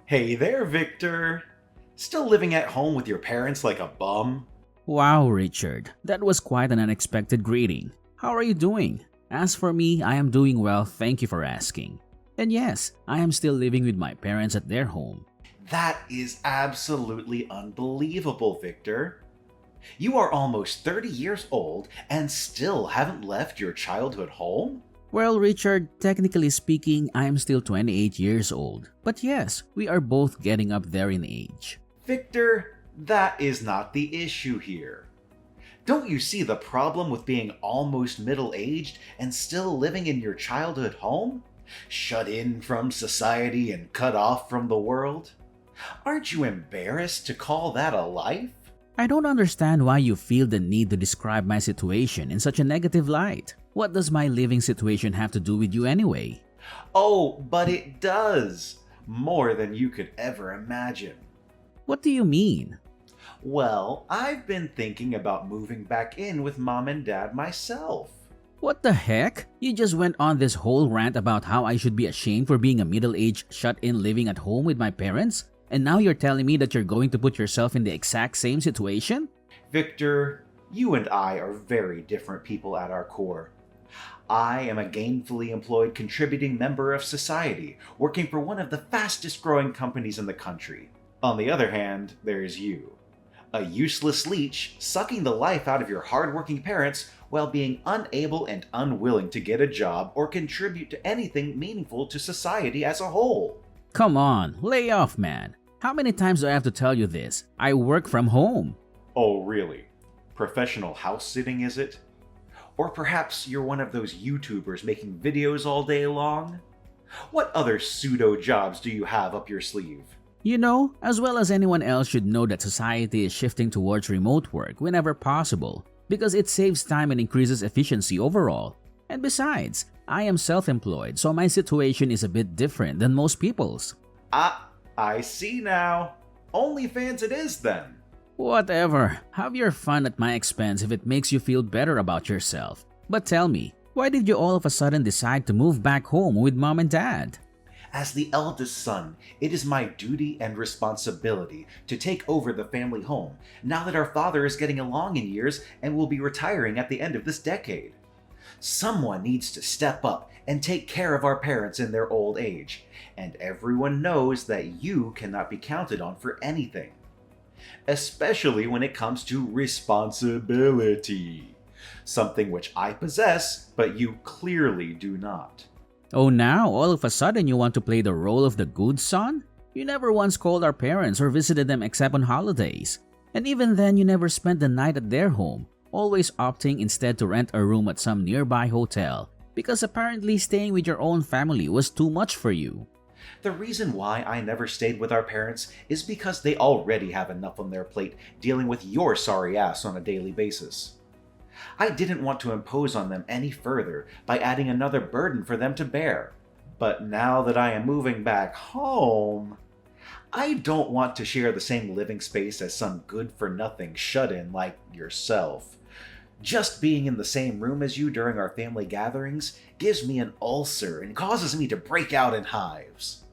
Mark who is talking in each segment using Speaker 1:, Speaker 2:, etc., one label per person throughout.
Speaker 1: Hey there, Victor. Still living at home with your parents like a bum?
Speaker 2: Wow, Richard, that was quite an unexpected greeting. How are you doing? As for me, I am doing well, thank you for asking. And yes, I am still living with my parents at their home.
Speaker 1: That is absolutely unbelievable, Victor. You are almost 30 years old and still haven't left your childhood home?
Speaker 2: Well, Richard, technically speaking, I am still 28 years old. But yes, we are both getting up there in age.
Speaker 1: Victor, that is not the issue here. Don't you see the problem with being almost middle-aged and still living in your childhood home? Shut in from society and cut off from the world? Aren't you embarrassed to call that a life?
Speaker 2: I don't understand why you feel the need to describe my situation in such a negative light. What does my living situation have to do with you anyway?
Speaker 1: Oh, but it does. More than you could ever imagine.
Speaker 2: What do you mean?
Speaker 1: Well, I've been thinking about moving back in with Mom and Dad myself.
Speaker 2: What the heck? You just went on this whole rant about how I should be ashamed for being a middle-aged shut-in living at home with my parents? And now you're telling me that you're going to put yourself in the exact same situation?
Speaker 1: Victor, you and I are very different people at our core. I am a gainfully employed contributing member of society, working for one of the fastest growing companies in the country. On the other hand, there's you. A useless leech sucking the life out of your hardworking parents while being unable and unwilling to get a job or contribute to anything meaningful to society as a whole.
Speaker 2: Come on, lay off, man. How many times do I have to tell you this? I work from home.
Speaker 1: Oh, really? Professional house sitting, is it? Or perhaps you're one of those YouTubers making videos all day long? What other pseudo jobs do you have up your sleeve?
Speaker 2: You know, as well as anyone else should know that society is shifting towards remote work whenever possible because it saves time and increases efficiency overall. And besides, I am self-employed, so my situation is a bit different than most people's.
Speaker 1: I see now. OnlyFans it is then.
Speaker 2: Whatever, have your fun at my expense if it makes you feel better about yourself. But tell me, why did you all of a sudden decide to move back home with Mom and Dad?
Speaker 1: As the eldest son, it is my duty and responsibility to take over the family home now that our father is getting along in years and will be retiring at the end of this decade. Someone needs to step up and take care of our parents in their old age, and everyone knows that you cannot be counted on for anything. Especially when it comes to responsibility, something which I possess, but you clearly do not.
Speaker 2: Oh, now all of a sudden you want to play the role of the good son? You never once called our parents or visited them except on holidays. And even then you never spent the night at their home, always opting instead to rent a room at some nearby hotel because apparently staying with your own family was too much for you.
Speaker 1: The reason why I never stayed with our parents is because they already have enough on their plate dealing with your sorry ass on a daily basis. I didn't want to impose on them any further by adding another burden for them to bear. But now that I am moving back home, I don't want to share the same living space as some good-for-nothing shut-in like yourself. Just being in the same room as you during our family gatherings gives me an ulcer and causes me to break out in hives.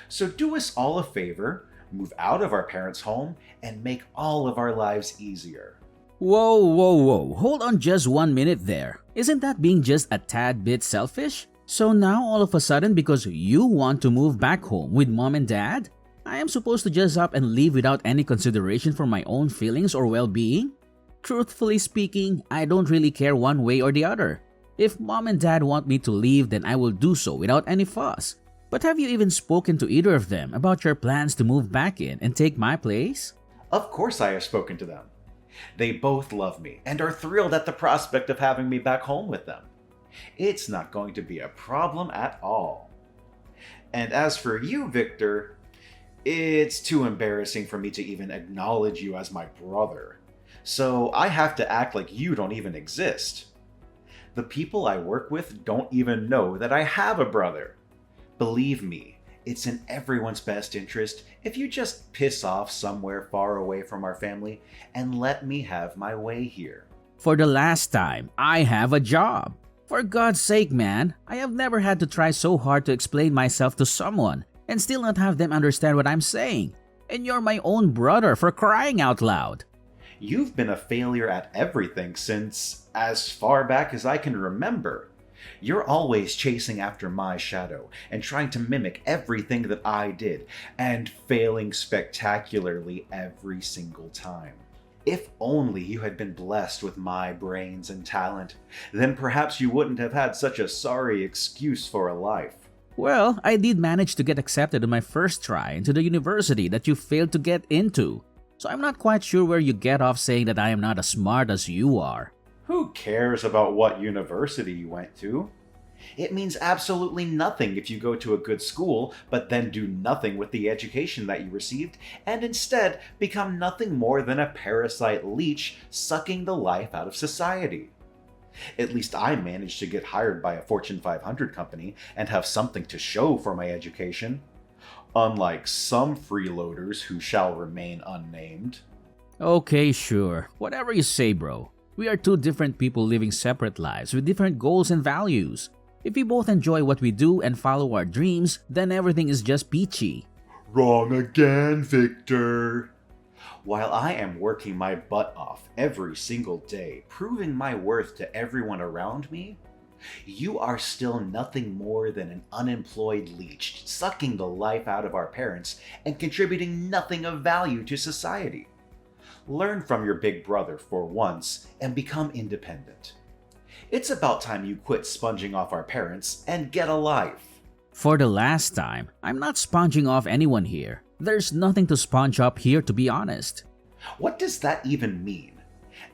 Speaker 1: So do us all a favor, move out of our parents' home, and make all of our lives easier.
Speaker 2: Whoa, hold on just 1 minute there. Isn't that being just a tad bit selfish? So now all of a sudden because you want to move back home with Mom and Dad, I am supposed to just up and leave without any consideration for my own feelings or well-being? Truthfully speaking, I don't really care one way or the other. If Mom and Dad want me to leave, then I will do so without any fuss. But have you even spoken to either of them about your plans to move back in and take my place?
Speaker 1: Of course I have spoken to them. They both love me and are thrilled at the prospect of having me back home with them. It's not going to be a problem at all. And as for you, Victor, it's too embarrassing for me to even acknowledge you as my brother. So I have to act like you don't even exist. The people I work with don't even know that I have a brother. Believe me, it's in everyone's best interest if you just piss off somewhere far away from our family and let me have my way here.
Speaker 2: For the last time, I have a job. For God's sake, man, I have never had to try so hard to explain myself to someone, and still not have them understand what I'm saying. And you're my own brother, for crying out loud.
Speaker 1: You've been a failure at everything since as far back as I can remember. You're always chasing after my shadow and trying to mimic everything that I did, and failing spectacularly every single time. If only you had been blessed with my brains and talent, then perhaps you wouldn't have had such a sorry excuse for a life.
Speaker 2: Well, I did manage to get accepted on my first try into the university that you failed to get into. So I'm not quite sure where you get off saying that I am not as smart as you are.
Speaker 1: Who cares about what university you went to? It means absolutely nothing if you go to a good school, but then do nothing with the education that you received, and instead become nothing more than a parasite leech sucking the life out of society. At least I managed to get hired by a Fortune 500 company and have something to show for my education. Unlike some freeloaders who shall remain unnamed.
Speaker 2: Okay, sure. Whatever you say, bro. We are two different people living separate lives with different goals and values. If we both enjoy what we do and follow our dreams, then everything is just peachy.
Speaker 1: Wrong again, Victor. While I am working my butt off every single day, proving my worth to everyone around me, you are still nothing more than an unemployed leech, sucking the life out of our parents and contributing nothing of value to society. Learn from your big brother for once and become independent. It's about time you quit sponging off our parents and get a life.
Speaker 2: For the last time, I'm not sponging off anyone here. There's nothing to sponge up here, to be honest.
Speaker 1: What does that even mean?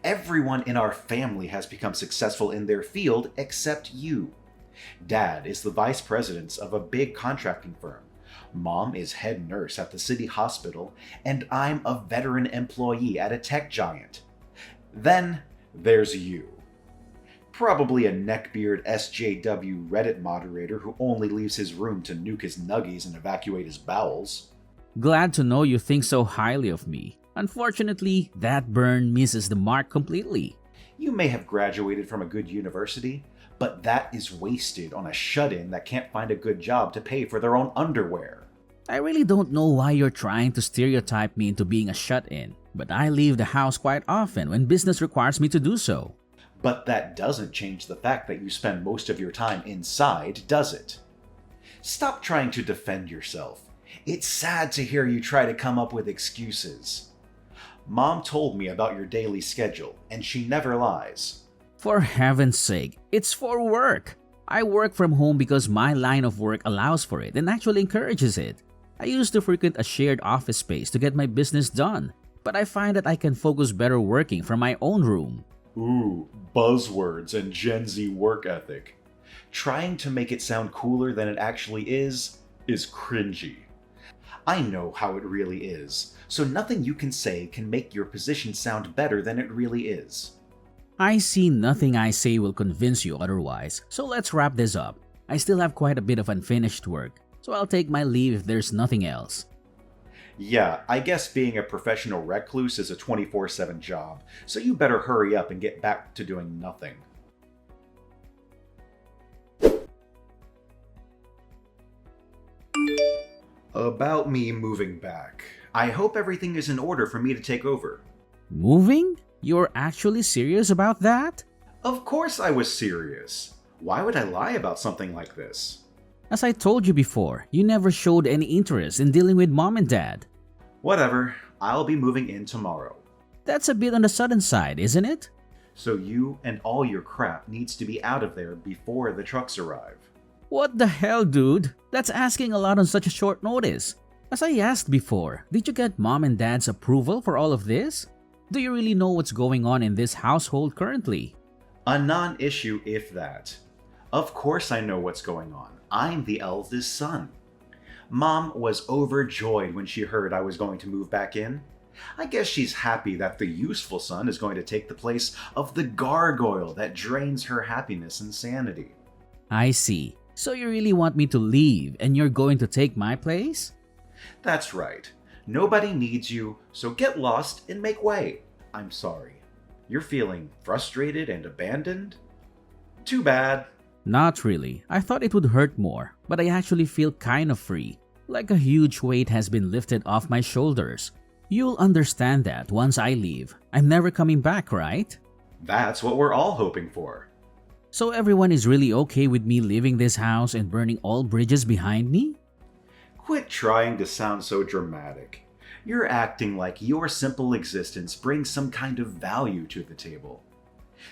Speaker 1: Everyone in our family has become successful in their field except you. Dad is the vice president of a big contracting firm. Mom is head nurse at the city hospital, and I'm a veteran employee at a tech giant. Then there's you. Probably a neckbeard SJW Reddit moderator who only leaves his room to nuke his nuggies and evacuate his bowels.
Speaker 2: Glad to know you think so highly of me. Unfortunately, that burn misses the mark completely.
Speaker 1: You may have graduated from a good university, but that is wasted on a shut-in that can't find a good job to pay for their own underwear.
Speaker 2: I really don't know why you're trying to stereotype me into being a shut-in, but I leave the house quite often when business requires me to do so.
Speaker 1: But that doesn't change the fact that you spend most of your time inside, does it? Stop trying to defend yourself. It's sad to hear you try to come up with excuses. Mom told me about your daily schedule, and she never lies.
Speaker 2: For heaven's sake, it's for work. I work from home because my line of work allows for it and actually encourages it. I used to frequent a shared office space to get my business done, but I find that I can focus better working from my own room.
Speaker 1: Ooh, buzzwords and Gen Z work ethic. Trying to make it sound cooler than it actually is cringy. I know how it really is, so nothing you can say can make your position sound better than it really is.
Speaker 2: I see nothing I say will convince you otherwise, so let's wrap this up. I still have quite a bit of unfinished work, so I'll take my leave if there's nothing else.
Speaker 1: Yeah, I guess being a professional recluse is a 24/7 job, so you better hurry up and get back to doing nothing. About me moving back. I hope everything is in order for me to take over.
Speaker 2: Moving? You're actually serious about that?
Speaker 1: Of course I was serious. Why would I lie about something like this?
Speaker 2: As I told you before, you never showed any interest in dealing with mom and dad.
Speaker 1: Whatever, I'll be moving in tomorrow.
Speaker 2: That's a bit on the sudden side, isn't it?
Speaker 1: So you and all your crap needs to be out of there before the trucks arrive.
Speaker 2: What the hell, dude? That's asking a lot on such a short notice. As I asked before, did you get mom and dad's approval for all of this? Do you really know what's going on in this household currently?
Speaker 1: A non-issue if that. Of course I know what's going on. I'm the eldest son. Mom was overjoyed when she heard I was going to move back in. I guess she's happy that the useful son is going to take the place of the gargoyle that drains her happiness and sanity.
Speaker 2: I see. So you really want me to leave and you're going to take my place?
Speaker 1: That's right. Nobody needs you, so get lost and make way. I'm sorry. You're feeling frustrated and abandoned? Too bad.
Speaker 2: Not really. I thought it would hurt more, but I actually feel kind of free. Like a huge weight has been lifted off my shoulders. You'll understand that once I leave. I'm never coming back, right?
Speaker 1: That's what we're all hoping for.
Speaker 2: So everyone is really okay with me leaving this house and burning all bridges behind me?
Speaker 1: Quit trying to sound so dramatic. You're acting like your simple existence brings some kind of value to the table.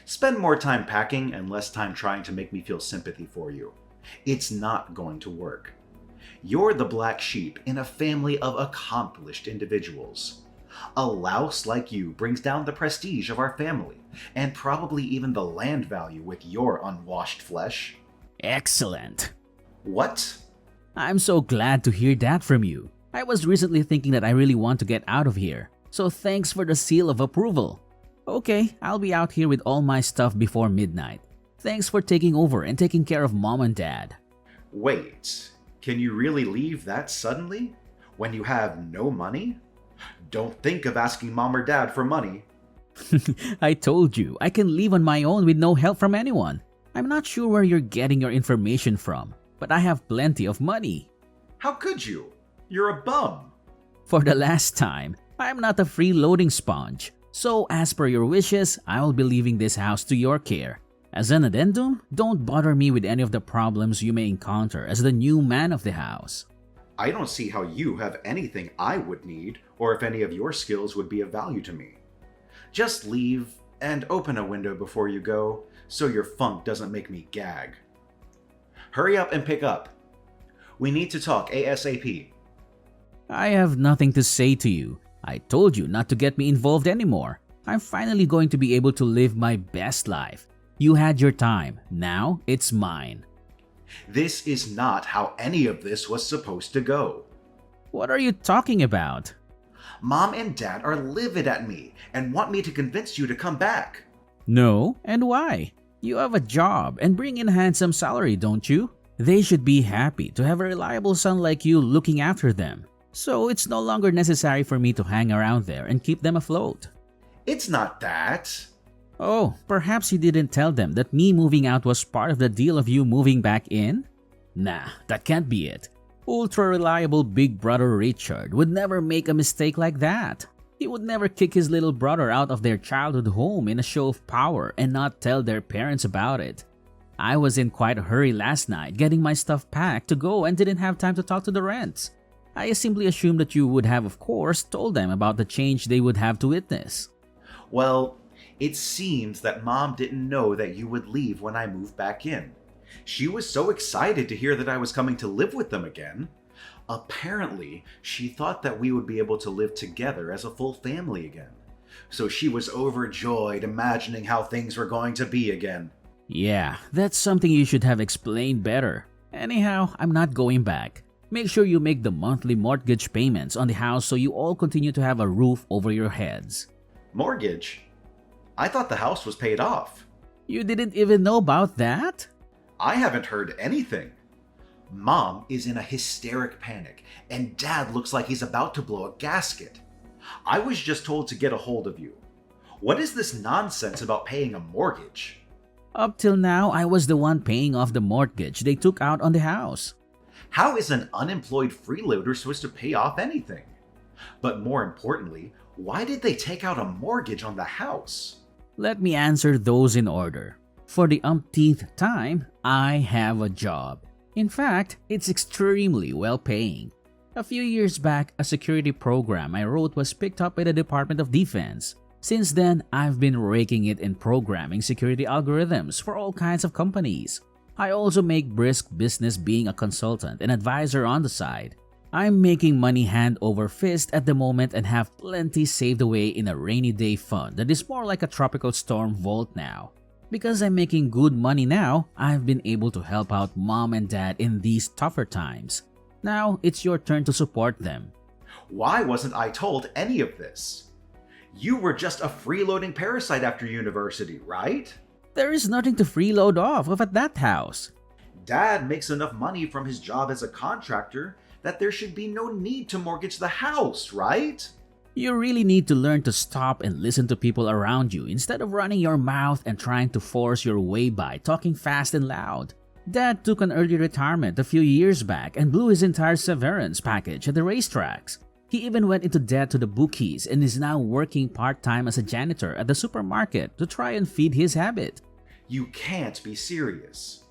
Speaker 1: Spend more time packing and less time trying to make me feel sympathy for you. It's not going to work. You're the black sheep in a family of accomplished individuals. A louse like you brings down the prestige of our family, and probably even the land value with your unwashed flesh.
Speaker 2: Excellent.
Speaker 1: What?
Speaker 2: I'm so glad to hear that from you. I was recently thinking that I really want to get out of here, so thanks for the seal of approval. Okay, I'll be out here with all my stuff before midnight. Thanks for taking over and taking care of Mom and Dad.
Speaker 1: Wait, can you really leave that suddenly? When you have no money? Don't think of asking Mom or Dad for money.
Speaker 2: I told you, I can leave on my own with no help from anyone. I'm not sure where you're getting your information from, but I have plenty of money.
Speaker 1: How could you? You're a bum.
Speaker 2: For the last time, I'm not a freeloading sponge. So as per your wishes, I'll be leaving this house to your care. As an addendum, don't bother me with any of the problems you may encounter as the new man of the house.
Speaker 1: I don't see how you have anything I would need, or if any of your skills would be of value to me. Just leave and open a window before you go, so your funk doesn't make me gag. Hurry up and pick up. We need to talk ASAP.
Speaker 2: I have nothing to say to you. I told you not to get me involved anymore. I'm finally going to be able to live my best life. You had your time. Now it's mine.
Speaker 1: This is not how any of this was supposed to go.
Speaker 2: What are you talking about?
Speaker 1: Mom and Dad are livid at me and want me to convince you to come back.
Speaker 2: No, and why? You have a job and bring in a handsome salary, don't you? They should be happy to have a reliable son like you looking after them. So it's no longer necessary for me to hang around there and keep them afloat.
Speaker 1: It's not that.
Speaker 2: Oh, perhaps you didn't tell them that me moving out was part of the deal of you moving back in? Nah, that can't be it. Ultra-reliable big brother Richard would never make a mistake like that. He would never kick his little brother out of their childhood home in a show of power and not tell their parents about it. I was in quite a hurry last night getting my stuff packed to go and didn't have time to talk to the rents. I simply assumed that you would have, of course, told them about the change they would have to witness.
Speaker 1: Well, it seems that Mom didn't know that you would leave when I moved back in. She was so excited to hear that I was coming to live with them again. Apparently, she thought that we would be able to live together as a full family again. So she was overjoyed imagining how things were going to be again.
Speaker 2: Yeah, that's something you should have explained better. Anyhow, I'm not going back. Make sure you make the monthly mortgage payments on the house so you all continue to have a roof over your heads.
Speaker 1: Mortgage? I thought the house was paid off.
Speaker 2: You didn't even know about that?
Speaker 1: I haven't heard anything. Mom is in a hysteric panic, and Dad looks like he's about to blow a gasket. I was just told to get a hold of you. What is this nonsense about paying a mortgage?
Speaker 2: Up till now, I was the one paying off the mortgage they took out on the house.
Speaker 1: How is an unemployed freeloader supposed to pay off anything? But more importantly, why did they take out a mortgage on the house?
Speaker 2: Let me answer those in order. For the umpteenth time, I have a job. In fact, it's extremely well paying. A few years back, a security program I wrote was picked up by the Department of Defense. Since then, I've been raking it in programming security algorithms for all kinds of companies. I also make brisk business being a consultant and advisor on the side. I'm making money hand over fist at the moment and have plenty saved away in a rainy day fund that is more like a tropical storm vault now. Because I'm making good money now, I've been able to help out Mom and Dad in these tougher times. Now, it's your turn to support them.
Speaker 1: Why wasn't I told any of this? You were just a freeloading parasite after university, right?
Speaker 2: There is nothing to freeload off of at that house.
Speaker 1: Dad makes enough money from his job as a contractor that there should be no need to mortgage the house, right?
Speaker 2: You really need to learn to stop and listen to people around you instead of running your mouth and trying to force your way by talking fast and loud. Dad took an early retirement a few years back and blew his entire severance package at the racetracks. He even went into debt to the bookies and is now working part-time as a janitor at the supermarket to try and feed his habit.
Speaker 1: You can't be serious.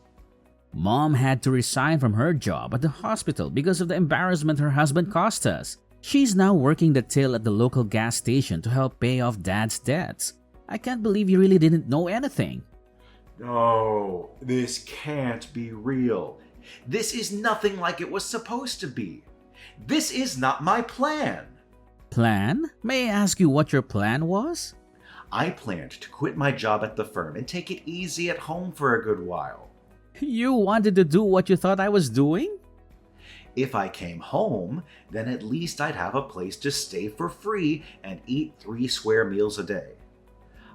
Speaker 2: Mom had to resign from her job at the hospital because of the embarrassment her husband caused us. She's now working the till at the local gas station to help pay off Dad's debts. I can't believe you really didn't know anything.
Speaker 1: No, this can't be real. This is nothing like it was supposed to be. This is not my plan.
Speaker 2: Plan? May I ask you what your plan was?
Speaker 1: I planned to quit my job at the firm and take it easy at home for a good while.
Speaker 2: You wanted to do what you thought I was doing?
Speaker 1: If I came home, then at least I'd have a place to stay for free and eat 3 square meals a day.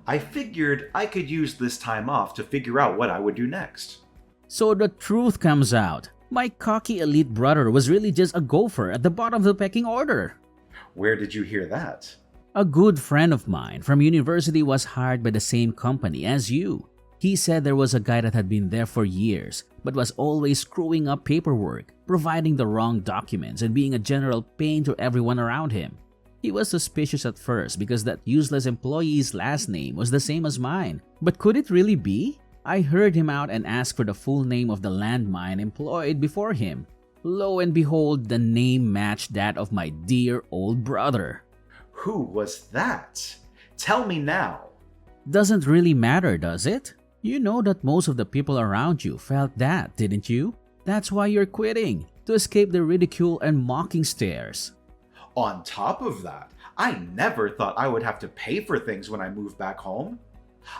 Speaker 1: I figured I could use this time off to figure out what I would do next.
Speaker 2: So the truth comes out. My cocky elite brother was really just a gopher at the bottom of the pecking order.
Speaker 1: Where did you hear that?
Speaker 2: A good friend of mine from university was hired by the same company as you. He said there was a guy that had been there for years, but was always screwing up paperwork, providing the wrong documents, and being a general pain to everyone around him. He was suspicious at first because that useless employee's last name was the same as mine. But could it really be? I heard him out and asked for the full name of the landmine employed before him. Lo and behold, the name matched that of my dear old brother.
Speaker 1: Who was that? Tell me now.
Speaker 2: Doesn't really matter, does it? You know that most of the people around you felt that, didn't you? That's why you're quitting, to escape the ridicule and mocking stares.
Speaker 1: On top of that, I never thought I would have to pay for things when I moved back home.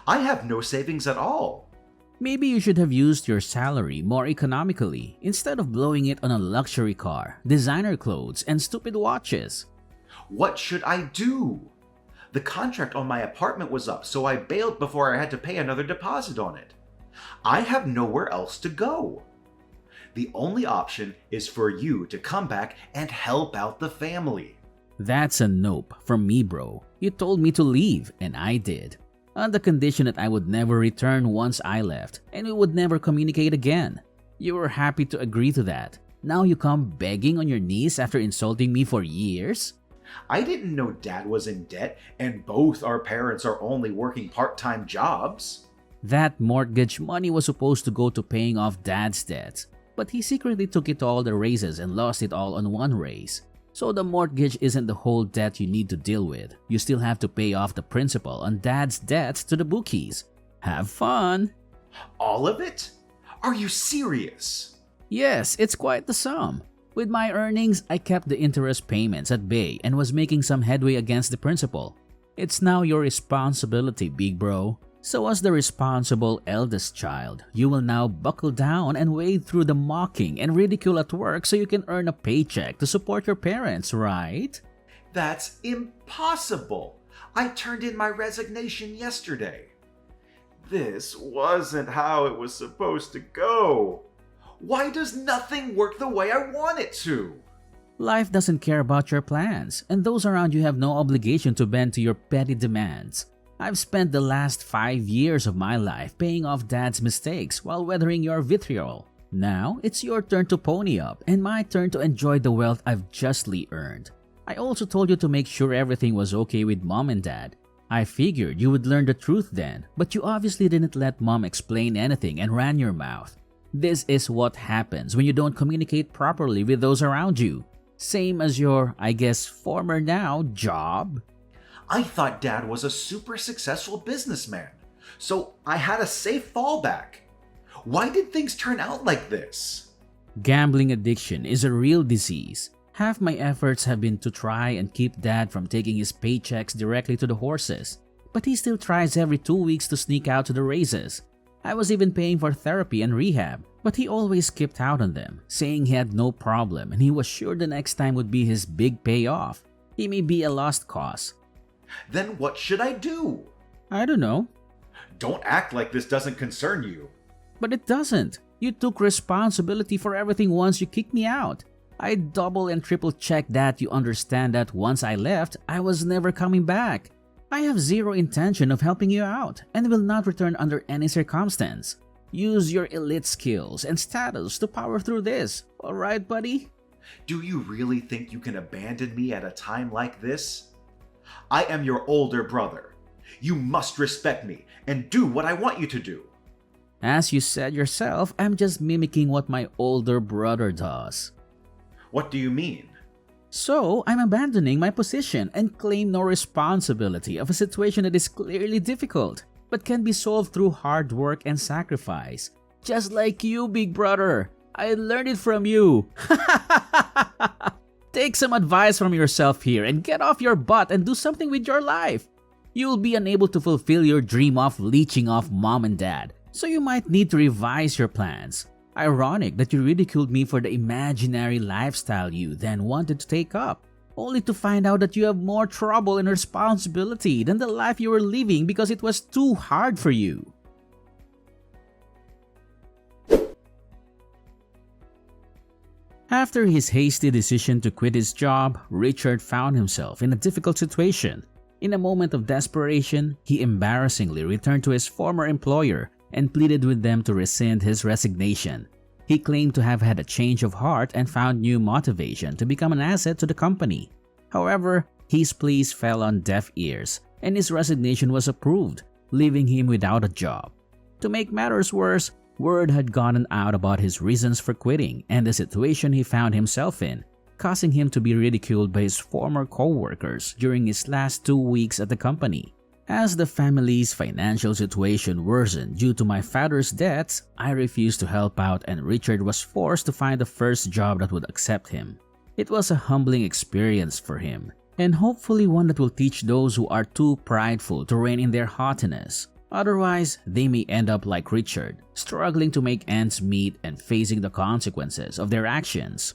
Speaker 1: I have no savings at all.
Speaker 2: Maybe you should have used your salary more economically instead of blowing it on a luxury car, designer clothes, and stupid watches.
Speaker 1: What should I do? The contract on my apartment was up, so I bailed before I had to pay another deposit on it. I have nowhere else to go. The only option is for you to come back and help out the family.
Speaker 2: That's a nope from me, bro. You told me to leave, and I did. On the condition that I would never return once I left, and we would never communicate again. You were happy to agree to that. Now you come begging on your knees after insulting me for years?
Speaker 1: I didn't know Dad was in debt, and both our parents are only working part-time jobs.
Speaker 2: That mortgage money was supposed to go to paying off Dad's debts, but he secretly took it to all the races and lost it all on one race. So the mortgage isn't the whole debt you need to deal with. You still have to pay off the principal on Dad's debts to the bookies. Have fun!
Speaker 1: All of it? Are you serious?
Speaker 2: Yes, it's quite the sum. With my earnings, I kept the interest payments at bay and was making some headway against the principal. It's now your responsibility, big bro. So as the responsible eldest child, you will now buckle down and wade through the mocking and ridicule at work so you can earn a paycheck to support your parents, right?
Speaker 1: That's impossible. I turned in my resignation yesterday. This wasn't how it was supposed to go. Why does nothing work the way I want it to?
Speaker 2: Life doesn't care about your plans, and those around you have no obligation to bend to your petty demands. I've spent the last 5 years of my life paying off Dad's mistakes while weathering your vitriol. Now, it's your turn to pony up and my turn to enjoy the wealth I've justly earned. I also told you to make sure everything was okay with Mom and Dad. I figured you would learn the truth then, but you obviously didn't let Mom explain anything and ran your mouth. This is what happens when you don't communicate properly with those around you. Same as your, I guess, former now job.
Speaker 1: I thought Dad was a super successful businessman, so I had a safe fallback. Why did things turn out like this?
Speaker 2: Gambling addiction is a real disease. Half my efforts have been to try and keep Dad from taking his paychecks directly to the horses, but he still tries every 2 weeks to sneak out to the races. I was even paying for therapy and rehab, but he always skipped out on them, saying he had no problem and he was sure the next time would be his big payoff. He may be a lost cause.
Speaker 1: Then what should I do?
Speaker 2: I don't know.
Speaker 1: Don't act like this doesn't concern you.
Speaker 2: But it doesn't. You took responsibility for everything once you kicked me out. I double and triple checked that you understand that once I left, I was never coming back. I have zero intention of helping you out and will not return under any circumstance. Use your elite skills and status to power through this, alright, buddy?
Speaker 1: Do you really think you can abandon me at a time like this? I am your older brother. You must respect me and do what I want you to do.
Speaker 2: As you said yourself, I'm just mimicking what my older brother does.
Speaker 1: What do you mean?
Speaker 2: So, I'm abandoning my position and claim no responsibility of a situation that is clearly difficult, but can be solved through hard work and sacrifice. Just like you, big brother. I learned it from you. Take some advice from yourself here and get off your butt and do something with your life. You'll be unable to fulfill your dream of leeching off mom and dad, so you might need to revise your plans. Ironic that you ridiculed me for the imaginary lifestyle you then wanted to take up, only to find out that you have more trouble and responsibility than the life you were living because it was too hard for you. After his hasty decision to quit his job, Richard found himself in a difficult situation. In a moment of desperation, he embarrassingly returned to his former employer and pleaded with them to rescind his resignation. He claimed to have had a change of heart and found new motivation to become an asset to the company. However, his pleas fell on deaf ears and his resignation was approved, leaving him without a job. To make matters worse, word had gotten out about his reasons for quitting and the situation he found himself in, causing him to be ridiculed by his former co-workers during his last 2 weeks at the company. As the family's financial situation worsened due to my father's debts, I refused to help out and Richard was forced to find the first job that would accept him. It was a humbling experience for him, and hopefully one that will teach those who are too prideful to rein in their haughtiness. Otherwise, they may end up like Richard, struggling to make ends meet and facing the consequences of their actions.